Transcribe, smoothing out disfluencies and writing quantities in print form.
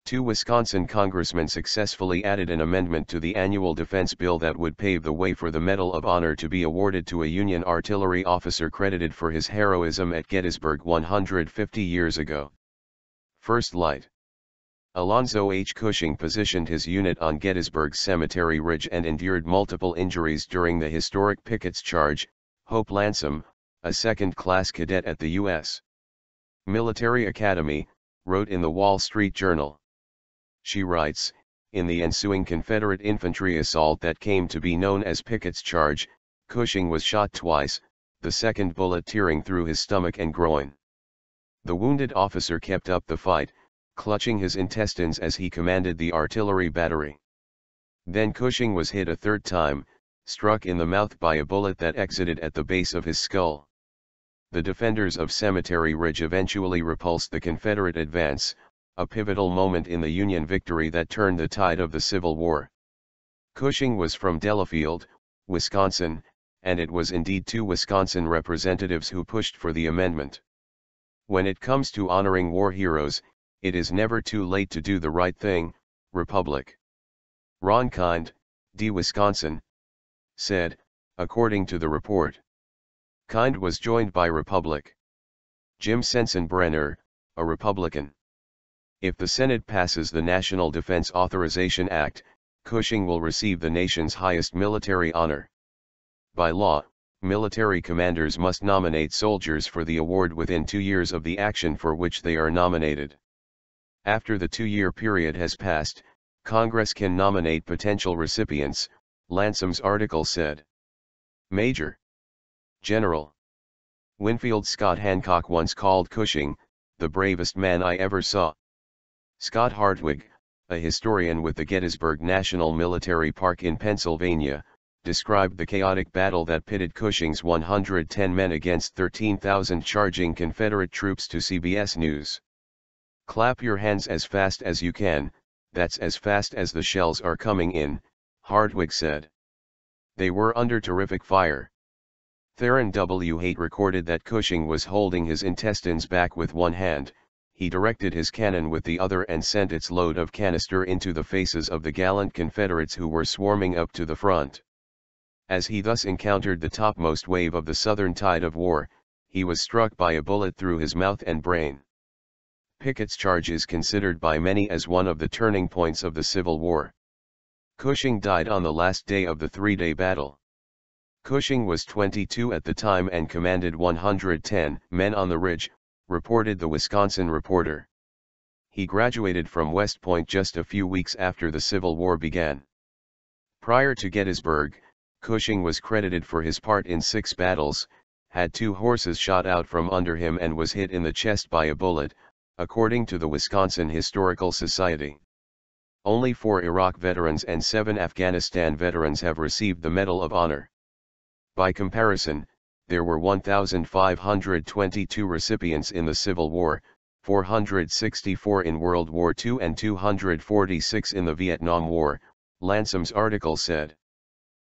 Two Wisconsin congressmen successfully added an amendment to the annual defense bill that would pave the way for the Medal of Honor to be awarded to a Union artillery officer credited for his heroism at Gettysburg 150 years ago. First Light. Alonzo H. Cushing positioned his unit on Gettysburg's Cemetery Ridge and endured multiple injuries during the historic Pickett's charge. Hope Landsem, a second-class cadet at the U.S. Military Academy, wrote in the Wall Street Journal. She writes, in the ensuing Confederate infantry assault that came to be known as Pickett's charge, Cushing was shot twice, the second bullet tearing through his stomach and groin. The wounded officer kept up the fight, clutching his intestines as he commanded the artillery battery. Then Cushing was hit a third time, struck in the mouth by a bullet that exited at the base of his skull. The defenders of Cemetery Ridge eventually repulsed the Confederate advance, a pivotal moment in the Union victory that turned the tide of the Civil War. Cushing was from Delafield, Wisconsin, and it was indeed two Wisconsin representatives who pushed for the amendment. When it comes to honoring war heroes, it is never too late to do the right thing. Republic. Ron Kind, D. Wisconsin, said, according to the report. Kind was joined by Republic. Jim Sensenbrenner, a Republican. If the Senate passes the National Defense Authorization Act, Cushing will receive the nation's highest military honor. By law, military commanders must nominate soldiers for the award within 2 years of the action for which they are nominated. After the 2-year period has passed, Congress can nominate potential recipients, Landsem's article said. Major General Winfield Scott Hancock once called Cushing, the bravest man I ever saw. Scott Hartwig, a historian with the Gettysburg National Military Park in Pennsylvania, described the chaotic battle that pitted Cushing's 110 men against 13,000 charging Confederate troops to CBS News. Clap your hands as fast as you can, that's as fast as the shells are coming in, Hartwig said. They were under terrific fire. Theron W. Haight recorded that Cushing was holding his intestines back with one hand. He directed his cannon with the other and sent its load of canister into the faces of the gallant Confederates who were swarming up to the front. As he thus encountered the topmost wave of the Southern tide of war, he was struck by a bullet through his mouth and brain. Pickett's charge is considered by many as one of the turning points of the Civil War. Cushing died on the last day of the 3-day battle. Cushing was 22 at the time and commanded 110 men on the ridge, reported the Wisconsin Reporter. He graduated from West Point just a few weeks after the Civil War began. Prior to Gettysburg, Cushing was credited for his part in 6 battles, had 2 horses shot out from under him and was hit in the chest by a bullet, according to the Wisconsin Historical Society. Only 4 Iraq veterans and 7 Afghanistan veterans have received the Medal of Honor. By comparison, there were 1,522 recipients in the Civil War, 464 in World War II and 246 in the Vietnam War, Landsem's article said.